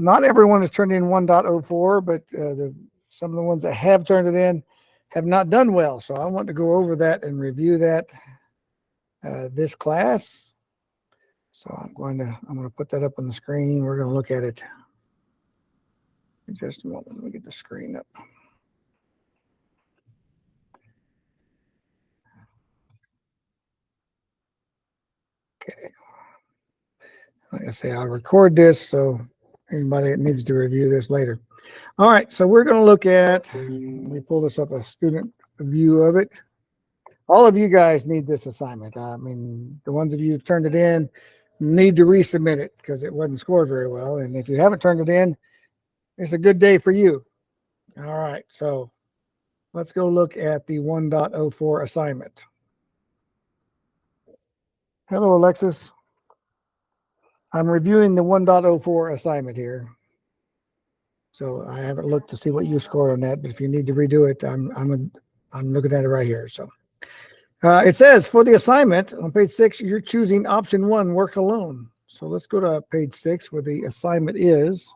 Not everyone has turned in 1.04, but some of the ones that have turned it in have not done well. So I want to go over that and review that this class. So I'm going to put that up on the screen. We're going to look at it in just a moment. Let me get the screen up. Okay. Like I say, I'll record this so anybody that needs to review this later. All right, so we're going to look at, let me pull this up, a student view of it. All of you guys need this assignment. I mean, the ones of you who've turned it in need to resubmit it because it wasn't scored very well. And if you haven't turned it in, it's a good day for you. All right, so let's go look at the 1.04 assignment. Hello, Alexis. I'm reviewing the 1.04 assignment here. So I haven't looked to see what you scored on that, but if you need to redo it, I'm looking at it right here. So it says for the assignment on page 6, you're choosing option 1, work alone. So let's go to page 6 where the assignment is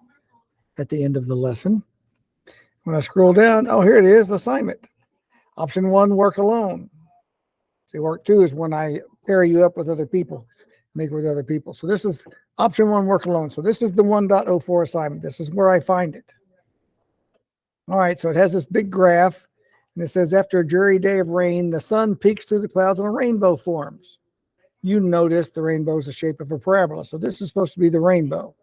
at the end of the lesson. When I scroll down, oh, here it is, assignment. Option 1, work alone. See, work 2 is when I pair you up with other people, make with other people. So this is option 1, work alone. So this is the 1.04 assignment. This is where I find it. All right, so it has this big graph, and it says after a dreary day of rain, the sun peeks through the clouds and a rainbow forms. You notice the rainbow is the shape of a parabola. So this is supposed to be the rainbow.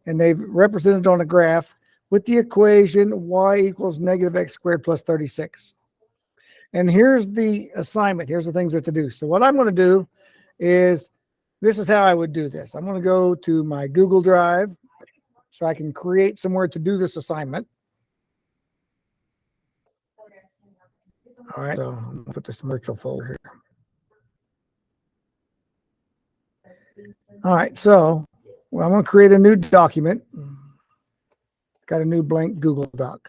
And they've represented on a graph with the equation y equals negative x squared plus 36. And here's the assignment. Here's the things we have to do. So what I'm going to do is, this is how I would do this. I'm going to go to my Google Drive so I can create somewhere to do this assignment. All right, so I'm going to put this virtual folder here. All right, so I'm going to create a new document. Got a new blank Google Doc.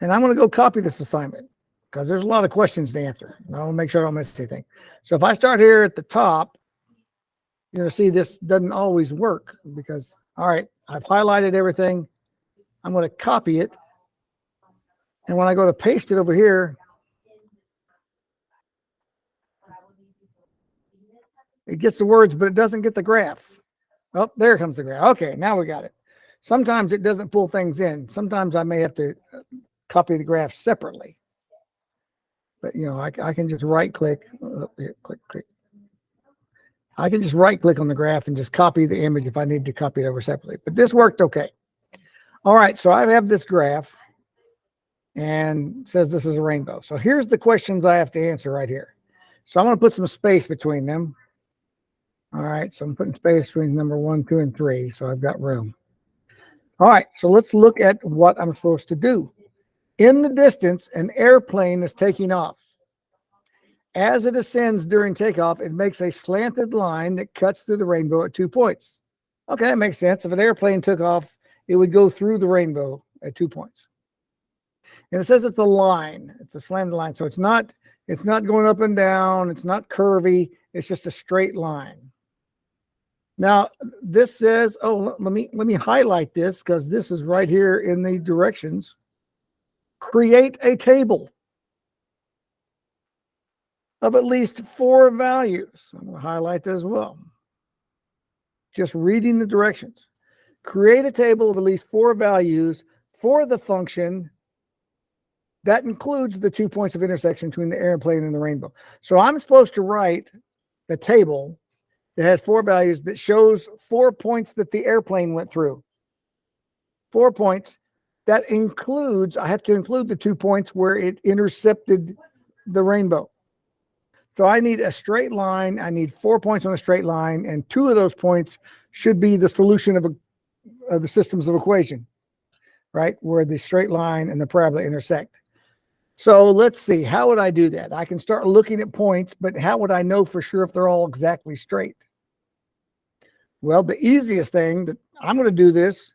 And I'm going to go copy this assignment because there's a lot of questions to answer. I want to make sure I don't miss anything. So if I start here at the top, you're going to see this doesn't always work because, all right, I've highlighted everything. I'm going to copy it. And when I go to paste it over here, it gets the words, but it doesn't get the graph. Oh, there comes the graph. Okay, now we got it. Sometimes it doesn't pull things in. Sometimes I may have to copy the graph separately. But, you know, I can just right-click. Click. I can just right-click on the graph and just copy the image if I need to copy it over separately. But this worked okay. All right, so I have this graph. And says this is a rainbow. So here's the questions I have to answer right here. So I'm going to put some space between them. All right, so I'm putting space between number 1, 2, and 3. So I've got room. All right, so let's look at what I'm supposed to do. In the distance, an airplane is taking off. As it ascends during takeoff, it makes a slanted line that cuts through the rainbow at 2 points. Okay, that makes sense. If an airplane took off, it would go through the rainbow at 2 points. And it says it's a line. It's a slanted line. So it's not going up and down. It's not curvy. It's just a straight line. Now, this says, oh, let me highlight this because this is right here in the directions. Create a table of at least 4 values. I'm going to highlight that as well. Just reading the directions. Create a table of at least 4 values for the function that includes the 2 points of intersection between the airplane and the rainbow. So I'm supposed to write a table that has 4 values that shows 4 points that the airplane went through. 4 points. That includes, I have to include the 2 points where it intercepted the rainbow. So I need a straight line. I need 4 points on a straight line, and 2 of those points should be the solution of the systems of equation, right? Where the straight line and the parabola intersect. So let's see, how would I do that? I can start looking at points, but how would I know for sure if they're all exactly straight? Well, the easiest thing that I'm going to do this,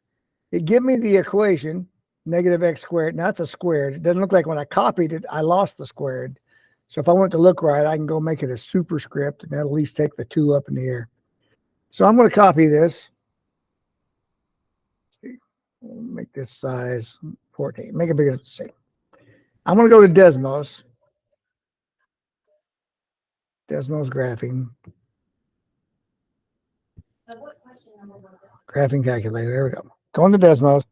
it give me the equation, negative x squared. Now that's a squared. It doesn't look like when I copied it, I lost the squared. So if I want it to look right, I can go make it a superscript, and that'll at least take the 2 up in the air. So I'm going to copy this. Make this size 14. Make it bigger than 6. I'm going to go to Desmos. Desmos graphing. Graphing calculator. There we go. Go into Desmos.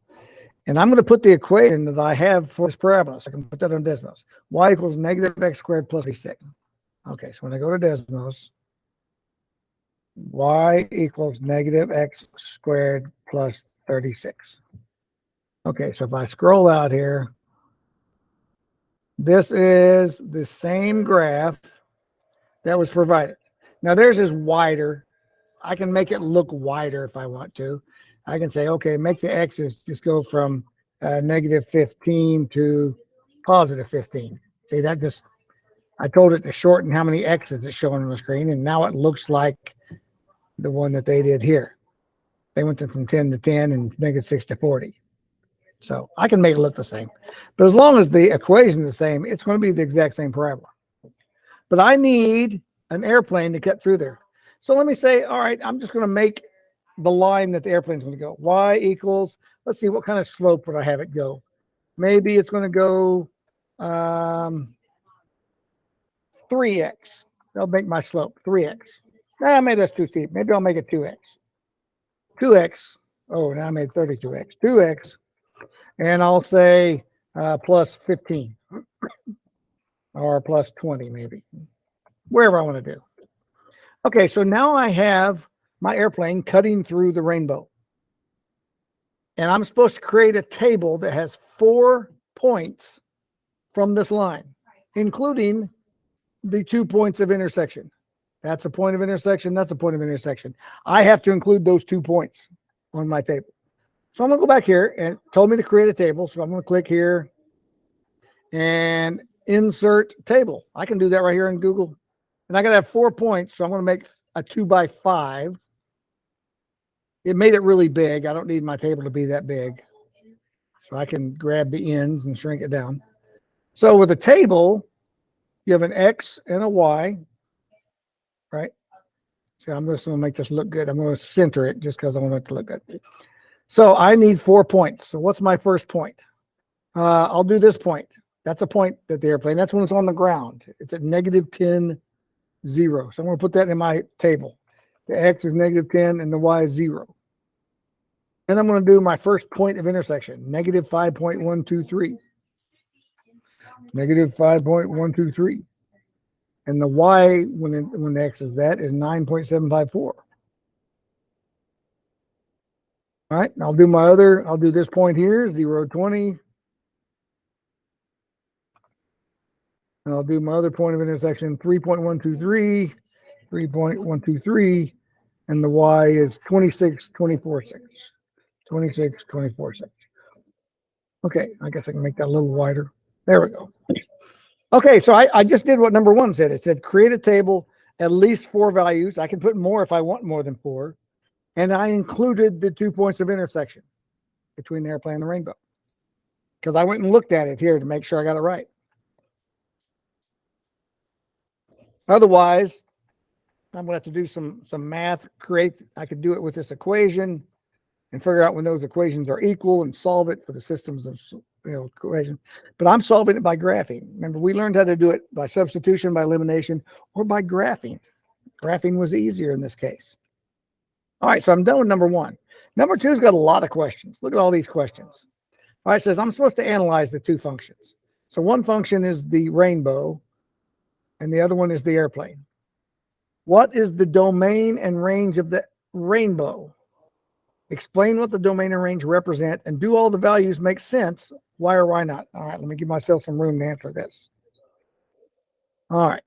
And I'm going to put the equation that I have for this parabola. So I can put that on Desmos. Y equals negative x squared plus 36. Okay, so when I go to Desmos, y equals negative x squared plus 36. Okay, so if I scroll out here, this is the same graph that was provided. Now theirs is wider. I can make it look wider if I want to. I can say, okay, make the x's just go from negative 15 to positive 15. See, that just, I told it to shorten how many x's it's showing on the screen, and now it looks like the one that they did here. They went from 10 to 10 and negative 6 to 40. So I can make it look the same. But as long as the equation is the same, it's going to be the exact same parabola. But I need an airplane to cut through there. So let me say, all right, I'm just going to make the line that the airplane's going to go. Y equals, let's see, what kind of slope would I have it go? Maybe it's going to go 3x. That'll make my slope 3x. Maybe that's too steep. Maybe I'll make it 2x. 2x. Oh, now I made 32x. 2x. And I'll say plus 15 or plus 20, maybe. Wherever I want to do. Okay, so now I have my airplane cutting through the rainbow. And I'm supposed to create a table that has 4 points from this line, including the 2 points of intersection. That's a point of intersection. That's a point of intersection. I have to include those 2 points on my table. So I'm going to go back here, and it told me to create a table. So I'm going to click here and insert table. I can do that right here in Google. And I got to have 4 points. So I'm going to make a 2 by 5. It made it really big. I don't need my table to be that big. So I can grab the ends and shrink it down. So with a table, you have an X and a Y, right? So I'm just going to make this look good. I'm going to center it just because I want it to look good. So I need 4 points. So what's my first point? I'll do this point. That's a point that the airplane, that's when it's on the ground. It's at negative 10, 0. So I'm going to put that in my table. The X is negative 10 and the Y is 0. Then I'm going to do my first point of intersection, negative 5.123. Negative 5.123. And the Y, when the X is that, is 9.754. All right, I'll do this point here, 0, 20. And I'll do my other point of intersection, 3.123, 3.123, and the Y is 26.24. 26.24. Okay, I guess I can make that a little wider. There we go. Okay, so I just did what number 1 said. It said create a table, at least 4 values. I can put more if I want more than 4. And I included the 2 points of intersection between the airplane and the rainbow. Because I went and looked at it here to make sure I got it right. Otherwise, I'm going to have to do some math, I could do it with this equation and figure out when those equations are equal and solve it for the systems of equation. But I'm solving it by graphing. Remember, we learned how to do it by substitution, by elimination, or by graphing. Graphing was easier in this case. All right, so I'm done with number 1. Number 2's got a lot of questions. Look at all these questions. All right, it says I'm supposed to analyze the 2 functions. So one function is the rainbow, and the other one is the airplane. What is the domain and range of the rainbow? Explain what the domain and range represent, and do all the values make sense? Why or why not? All right, let me give myself some room to answer this. All right.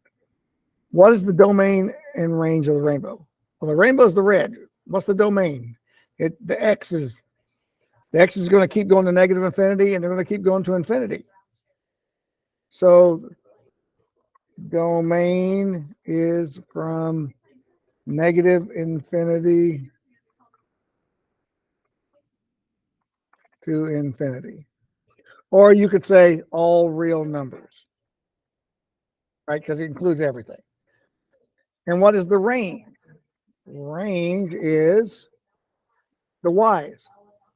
What is the domain and range of the rainbow? Well, the rainbow is the red. What's the domain? The X is going to keep going to negative infinity, and they're going to keep going to infinity. So domain is from negative infinity to infinity. Or you could say all real numbers, right? Because it includes everything. And what is the range? range is the y's.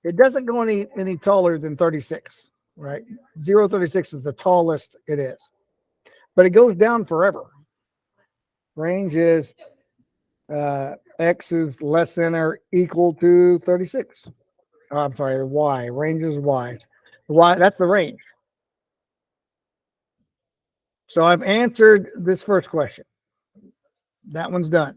It doesn't go any taller than 36, right? 0.36 is the tallest it is, but it goes down forever. Range is x is less than or equal to 36. Oh, I'm sorry, y. Range is y. Y, that's the range. So I've answered this first question. That one's done.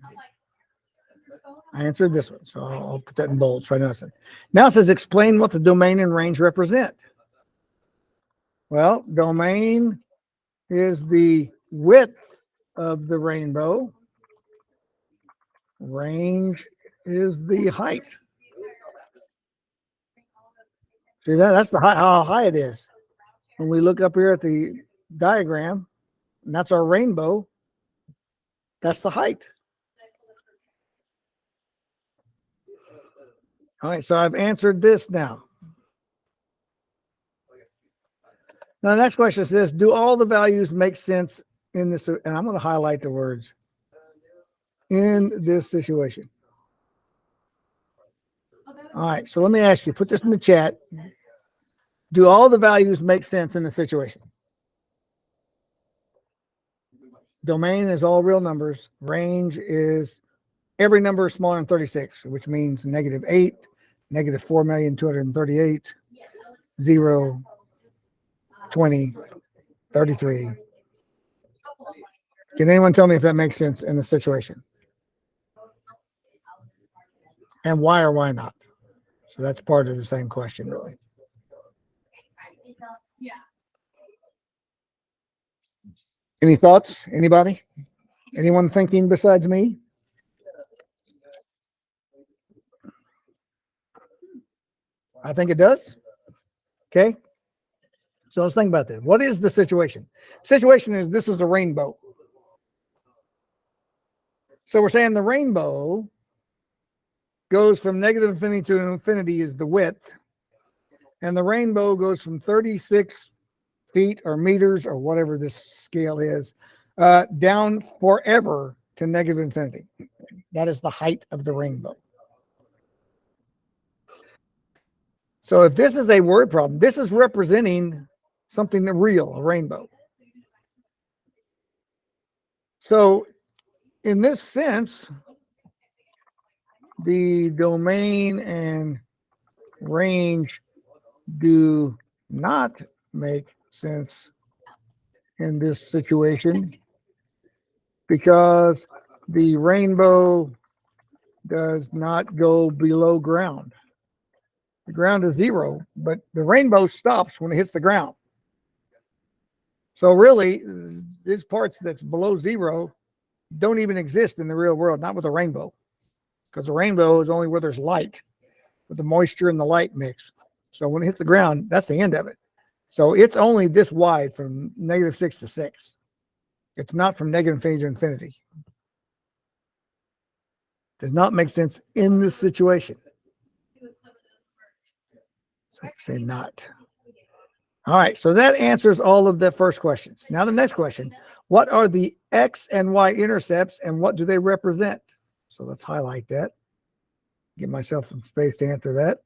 I answered this one, so I'll put that in bold so I notice it. Now it says explain what the domain and range represent. Well, domain is the width of the rainbow. Range is the height. See that? That's the how high it is. When we look up here at the diagram, and that's our rainbow, that's the height. All right, so I've answered this now. Now, the next question says, do all the values make sense in this? And I'm going to highlight the words in this situation. All right, so let me ask you, put this in the chat. Do all the values make sense in the situation? Domain is all real numbers. Range is every number is smaller than 36, which means -8, -4,238,000, 0, 20, 33. Can anyone tell me if that makes sense in the situation? And why or why not? So that's part of the same question, really. Any thoughts? Anybody? Anyone thinking besides me? I think it does. Okay. So let's think about this. What is the situation? Situation is this is a rainbow. So we're saying the rainbow goes from -infinity to infinity is the width. And the rainbow goes from 36 feet or meters or whatever this scale is down forever to -infinity. That is the height of the rainbow. So if this is a word problem, this is representing something real, a rainbow. So in this sense, the domain and range do not make sense in this situation because the rainbow does not go below ground. The ground is 0, but the rainbow stops when it hits the ground. So really, these parts that's below 0 don't even exist in the real world, not with a rainbow, because the rainbow is only where there's light, with the moisture and the light mix. So when it hits the ground, that's the end of it. So it's only this wide from -6 to 6. It's not from -infinity to infinity. Does not make sense in this situation. So say not. All right, so that answers all of the first questions. Now the next question, what are the X and Y intercepts and what do they represent? So let's highlight that. Give myself some space to answer that.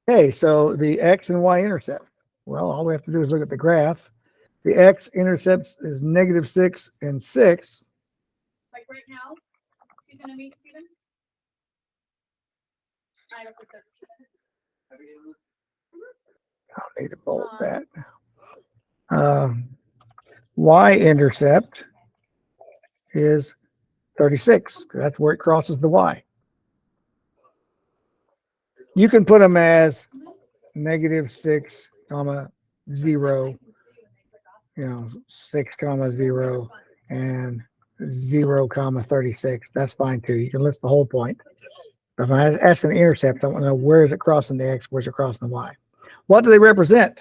Okay, so the X and Y intercept. Well, all we have to do is look at the graph. The X intercepts is -6 and 6. Like right now, she's going to meet Stephen. I don't think I'll need to bold that. Y-intercept is 36. That's where it crosses the Y. You can put them as -6, 0, 6, 0, and 0, 36. That's fine too. You can list the whole point. But if I ask an intercept, I want to know where is it crossing the X, where's it crossing the Y. What do they represent?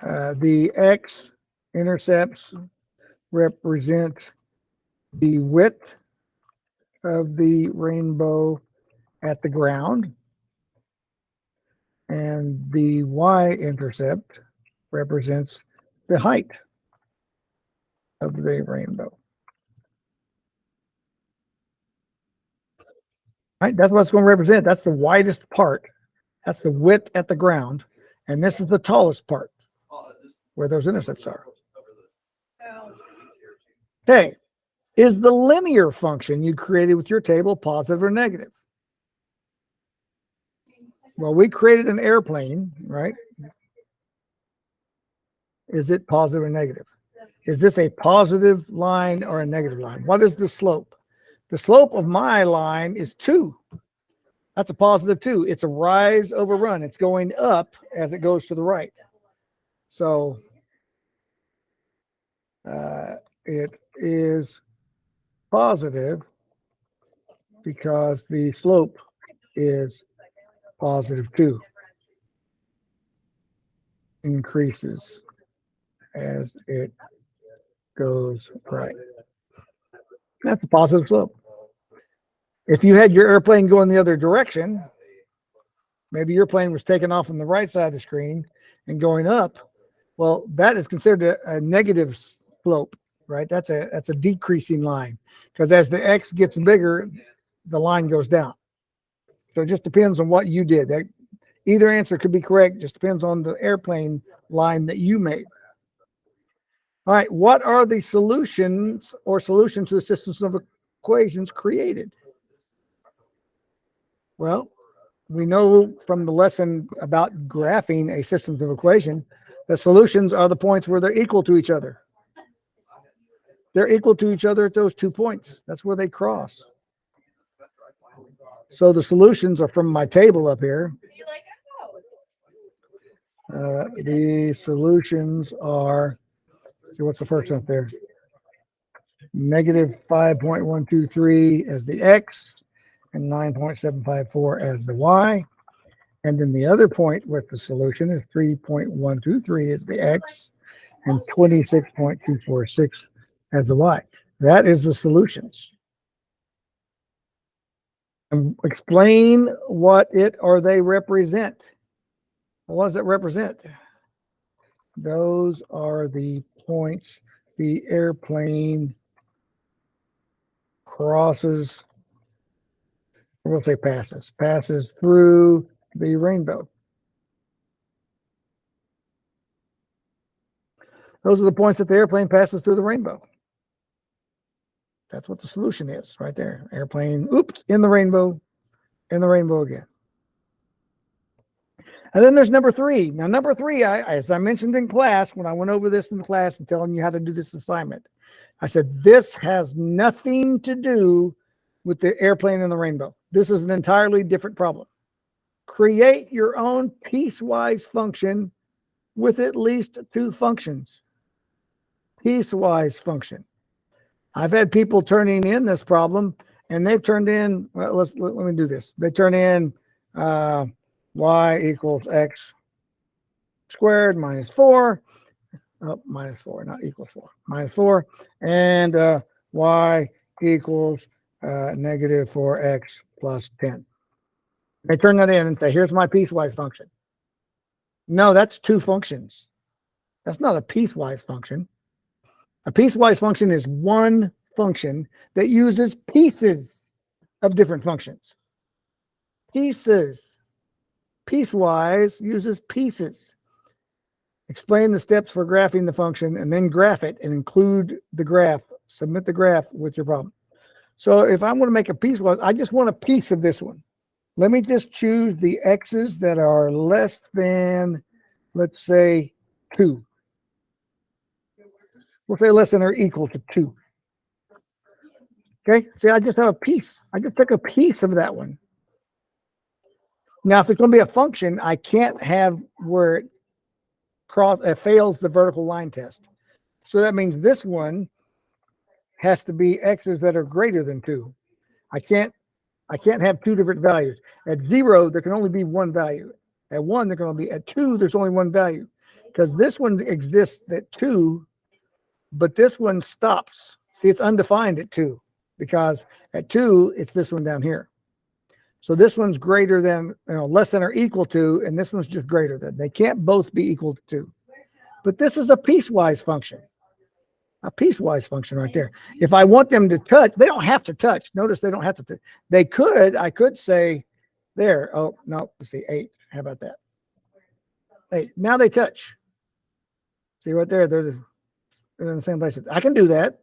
The X intercepts represent the width of the rainbow at the ground, and the Y intercept represents the height. of the rainbow. Right, that's what it's going to represent. That's the widest part. That's the width at the ground. And this is the tallest part where those intercepts are. Okay, is the linear function you created with your table positive or negative? Well, we created an airplane, right? Is it positive or negative? Is this a positive line or a negative line? What is the slope? The slope of my line is 2. That's a positive 2. It's a rise over run. It's going up as it goes to the right. So it is positive because the slope is positive 2. Increases as it goes right. That's a positive slope. If you had your airplane going the other direction, maybe your plane was taking off on the right side of the screen and going up. Well, that is considered a negative slope, right? That's a decreasing line because as the X gets bigger, the line goes down. So it just depends on what you did. Either answer could be correct. Just depends on the airplane line that you made. All right. What are the solutions or solutions to the systems of equations created? Well, we know from the lesson about graphing a systems of equation, the solutions are the points where they're equal to each other. They're equal to each other at those 2 points. That's where they cross. So the solutions are from my table up here. The solutions are, see what's the first one up there? Negative 5.123 as the X and 9.754 as the Y. And then the other point with the solution is 3.123 is the X and 26.246 as the Y. That is the solutions. And explain what it or they represent. What does it represent? Those are the points the airplane crosses, we'll say passes through the rainbow. Those are the points that the airplane passes through the rainbow. That's what the solution is right there. Airplane, oops, in the rainbow again. And then there's number 3. Now, number 3, as I mentioned in class, when I went over this in class and telling you how to do this assignment, I said, this has nothing to do with the airplane in the rainbow. This is an entirely different problem. Create your own piecewise function with at least 2 functions. Piecewise function. I've had people turning in this problem, and they've turned in, well, let me do this. They turn in y equals x squared minus 4. Oh, minus 4, not equals 4. Minus 4. And y equals negative 4x plus 10. They turn that in and say, here's my piecewise function. No, that's 2 functions. That's not a piecewise function. A piecewise function is one function that uses pieces of different functions. Pieces. Piecewise uses pieces. Explain the steps for graphing the function and then graph it and include the graph. Submit the graph with your problem. So if I want to make a piecewise, I just want a piece of this one. Let me just choose the x's that are less than, let's say, 2. We'll say less than or equal to 2. Okay, see, I just have a piece. I just took a piece of that one. Now, if it's going to be a function, I can't have where it fails the vertical line test. So that means this one has to be x's that are greater than 2. I can't have 2 different values. At 0, there can only be one value. At 1, there can only be. At 2, there's only one value. Because this one exists at 2, but this one stops. See, it's undefined at 2. Because at 2, it's this one down here. So this one's greater than, less than or equal to, and this one's just greater than. They can't both be equal to 2. But this is a piecewise function. a piecewise function right there. If I want them to touch, they don't have to touch. Notice they don't have to. They could. I could say there. Oh no. Let's see. 8. How about that? 8. Now they touch. See right there. They're in the same place. I can do that.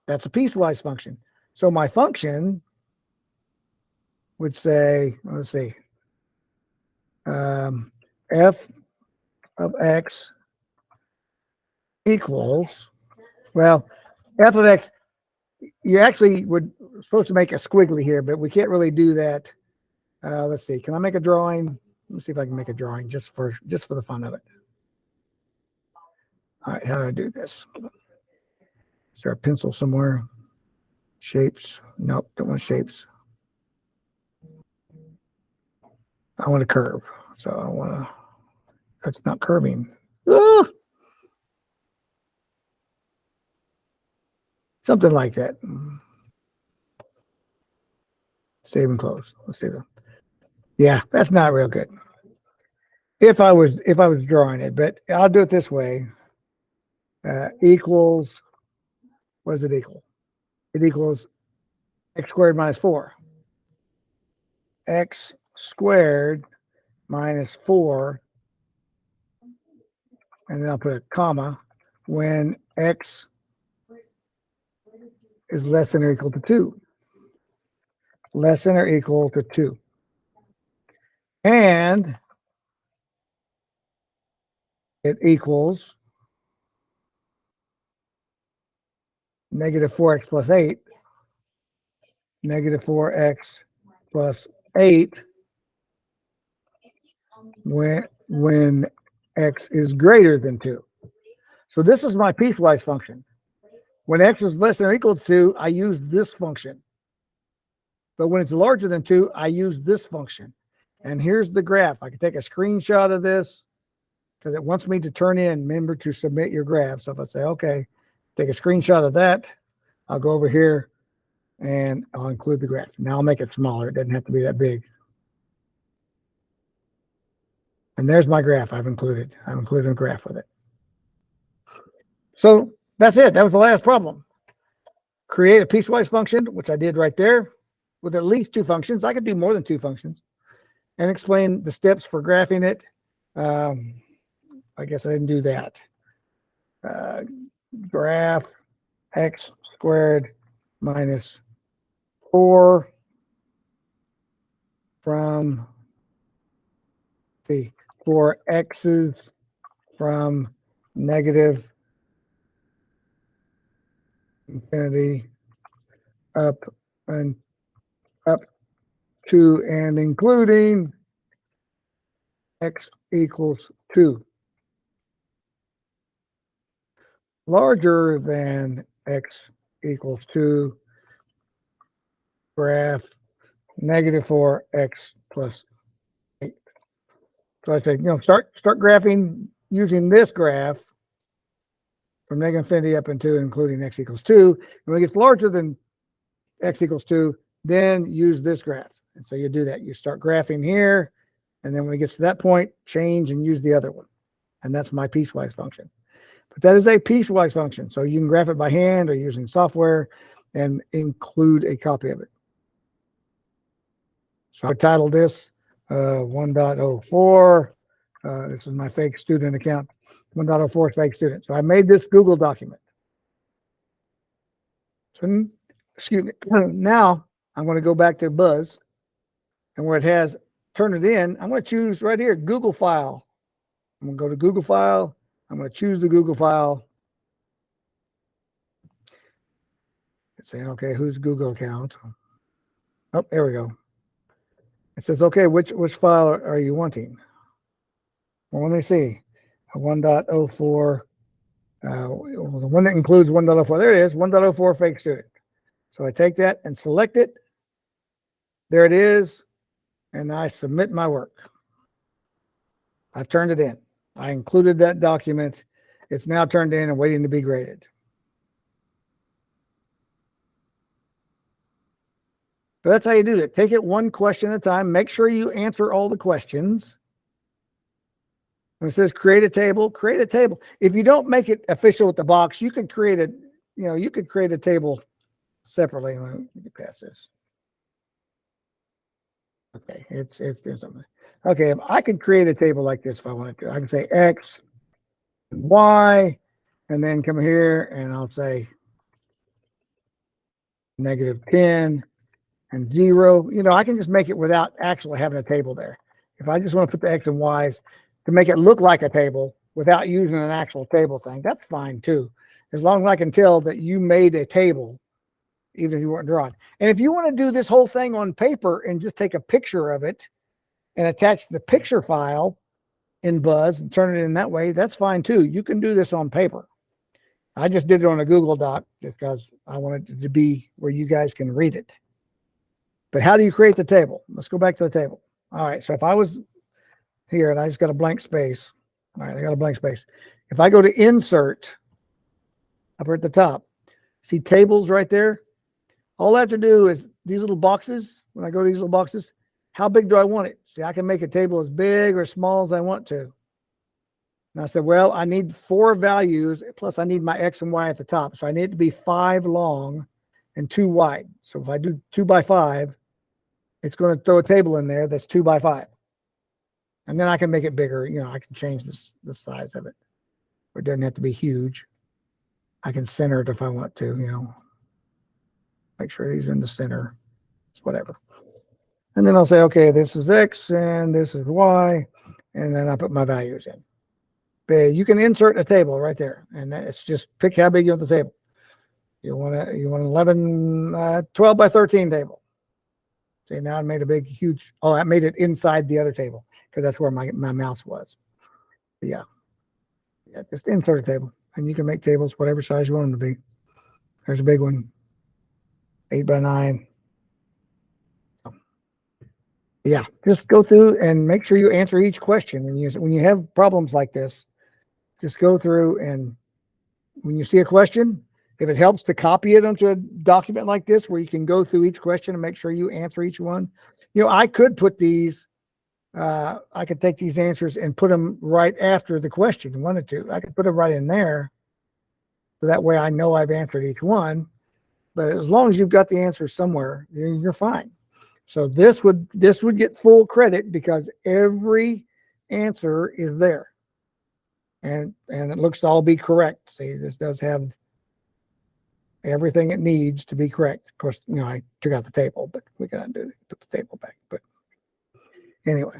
That's a piecewise function. So my function would say, let's see, f of x equals, well, f of x, you actually would supposed to make a squiggly here, but we can't really do that. Let's see, can I make a drawing? Let me see if I can make a drawing just for the fun of it. All right, how do I do this? Is there a pencil somewhere? Shapes? Nope, don't want shapes. I want a curve. So I want to, that's not curving. Ah! Something like that. Save and close. Let's see. Yeah, that's not real good. If I was drawing it, but I'll do it this way. Equals, what does it equal? It equals x squared minus 4. X squared minus 4, and then I'll put a comma when x is less than or equal to 2. Less than or equal to 2. And it equals negative 4x plus 8. Negative 4x plus 8 when x is greater than 2. So this is my piecewise function. When x is less than or equal to 2, I use this function. But when it's larger than 2, I use this function. And here's the graph. I can take a screenshot of this because it wants me to turn in, remember to submit your graph. So if I say, okay, take a screenshot of that, I'll go over here and I'll include the graph. Now I'll make it smaller. It doesn't have to be that big. And there's my graph I've included. I've included a graph with it. So that's it. That was the last problem. Create a piecewise function, which I did right there, with at least 2 functions. I could do more than 2 functions. And explain the steps for graphing it. I guess I didn't do that. Graph x squared minus 4 from the 4 x's from negative infinity up and up to and including x equals 2. Larger than x equals 2, graph negative 4x plus 8. So I say, start graphing using this graph from negative infinity up into including x equals 2. And when it gets larger than x equals 2, then use this graph. And so you do that. You start graphing here, and then when it gets to that point, change and use the other one. And that's my piecewise function. But that is a piecewise function. So you can graph it by hand or using software and include a copy of it. So I titled this 1.04. This is my fake student account. 1.04 fake student. So I made this Google document. So, excuse me. Now I'm going to go back to Buzz, and where it has turn it in, I'm going to choose right here, Google file. I'm going to go to Google file. I'm going to choose the Google file. It's saying, okay, whose Google account? Oh, there we go. It says, okay, which file are you wanting? Well, let me see. 1.04. The one that includes 1.04. There it is, 1.04 fake student. So I take that and select it. There it is. And I submit my work. I've turned it in. I included that document. It's now turned in and waiting to be graded. So that's how you do it. Take it one question at a time. Make sure you answer all the questions. When it says create a table, create a table. If you don't make it official with the box, you could create a, you could create a table separately. Let me get past this. Okay, it's doing something. Okay, if I could create a table like this if I wanted to, I can say X, Y, and then come here and I'll say -10 and 0. I can just make it without actually having a table there. If I just want to put the X and Y's to make it look like a table without using an actual table thing, that's fine too. As long as I can tell that you made a table, even if you weren't drawing. And if you want to do this whole thing on paper and just take a picture of it and attach the picture file in Buzz and turn it in that way, that's fine too. You can do this on paper. I just did it on a Google Doc just because I wanted it to be where you guys can read it. But how do you create the table? Let's go back to the table. All right, so if I was here and I just got a blank space. All right, I got a blank space. If I go to insert up at the top, see tables right there? All I have to do is these little boxes, when I go to these little boxes, how big do I want it? See, I can make a table as big or small as I want to. And I said, well, I need 4 values, plus I need my X and Y at the top. So I need it to be 5 long and 2 wide. So if I do 2 by 5, it's going to throw a table in there that's 2 by 5. And then I can make it bigger. I can change the size of it. It doesn't have to be huge. I can center it if I want to, make sure these are in the center. It's whatever. And then I'll say, okay, this is X and this is Y. And then I put my values in. But you can insert a table right there. And it's just pick how big you want the table. You want an 12 by 13 table. See, now I made a big, huge, I made it inside the other table because that's where my mouse was. But yeah, just insert a table. And you can make tables whatever size you want them to be. There's a big one, 8 by 9. Yeah, just go through and make sure you answer each question. When you have problems like this, just go through and when you see a question, if it helps to copy it onto a document like this where you can go through each question and make sure you answer each one. I could put these, I could take these answers and put them right after the question you wanted to. I could put them right in there. So that way I know I've answered each one. But as long as you've got the answer somewhere, you're fine. So this would get full credit because every answer is there. And it looks to all be correct. See, this does have everything it needs to be correct. Of course, I took out the table, but we gotta put the table back. But anyway,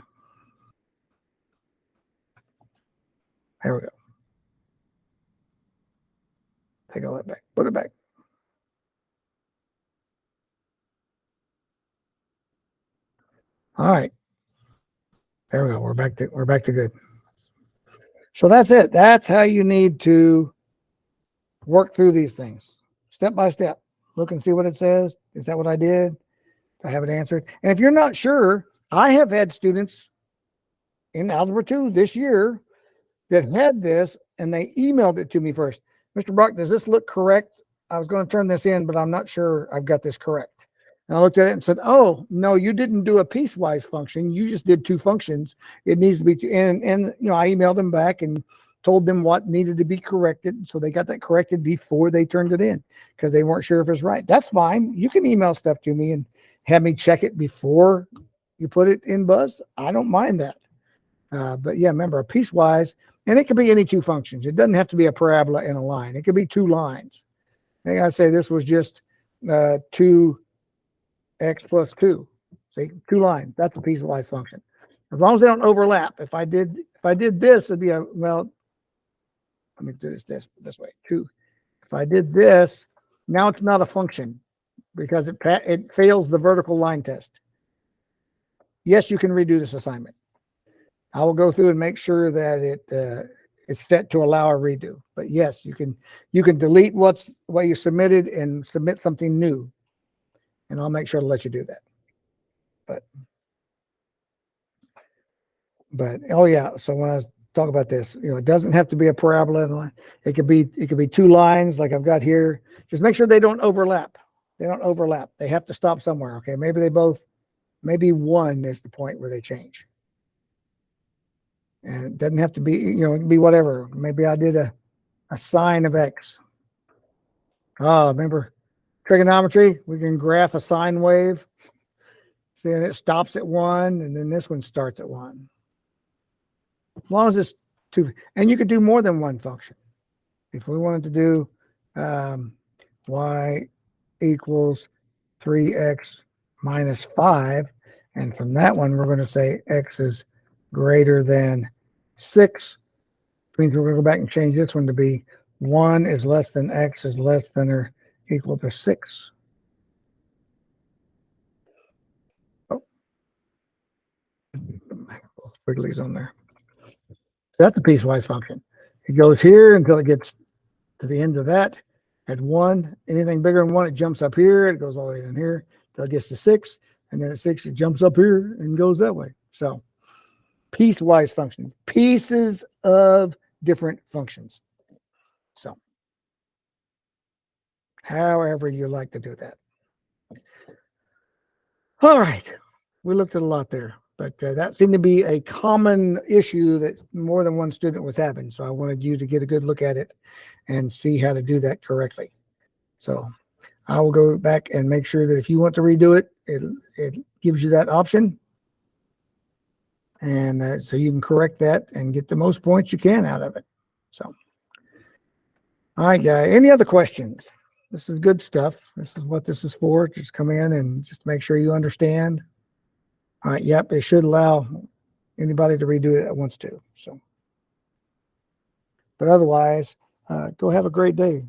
there we go. Take all that back. Put it back. All right. There we go. We're back to good. So that's it. That's how you need to work through these things step by step. Look and see what it says. Is that what I did? I have it answered. And if you're not sure, I have had students in Algebra 2 this year that had this and they emailed it to me first. Mr. Brock, does this look correct? I was going to turn this in, but I'm not sure I've got this correct. And I looked at it and said, oh, no, you didn't do a piecewise function. You just did 2 functions. It needs to be, and I emailed them back and told them what needed to be corrected. So they got that corrected before they turned it in because they weren't sure if it's right. That's fine. You can email stuff to me and have me check it before you put it in Buzz. I don't mind that. But yeah, remember a piecewise, and it could be any 2 functions. It doesn't have to be a parabola and a line. It could be 2 lines. I think I'd say this was just 2x plus 2. See, 2 lines. That's a piecewise function. As long as they don't overlap. If I did this, it'd be let me do this way. 2. If I did this, now it's not a function because it fails the vertical line test. Yes, you can redo this assignment. I will go through and make sure that it is set to allow a redo. But yes, you can delete what you submitted and submit something new. And I'll make sure to let you do that. But oh yeah, so when I was talking about this, it doesn't have to be a parabola and a line. It could be 2 lines like I've got here. Just make sure they don't overlap. They have to stop somewhere. Okay, maybe one is the point where they change. And it doesn't have to be, it can be whatever. Maybe I did a sine of x. Oh, remember trigonometry? We can graph a sine wave. See, and it stops at 1, and then this one starts at 1. As long as it's 2, and you could do more than one function. If we wanted to do y equals 3x minus 5, and from that one, we're going to say x is greater than 6, means we're going to go back and change this one to be 1 is less than x is less than or equal to 6. Oh, squigglies on there. That's the piecewise function. It goes here until it gets to the end of that. At 1, anything bigger than 1, it jumps up here. It goes all the way in here until it gets to 6. And then at 6, it jumps up here and goes that way. So piecewise function, pieces of different functions. So however you like to do that. All right. We looked at a lot there, but that seemed to be a common issue that more than one student was having. So I wanted you to get a good look at it and see how to do that correctly. So I will go back and make sure that if you want to redo it, it gives you that option. And so you can correct that and get the most points you can out of it. So, all right, guys, any other questions? This is good stuff. This is what this is for. Just come in and just make sure you understand. All right, yep, it should allow anybody to redo it at once too. So, but otherwise, go have a great day.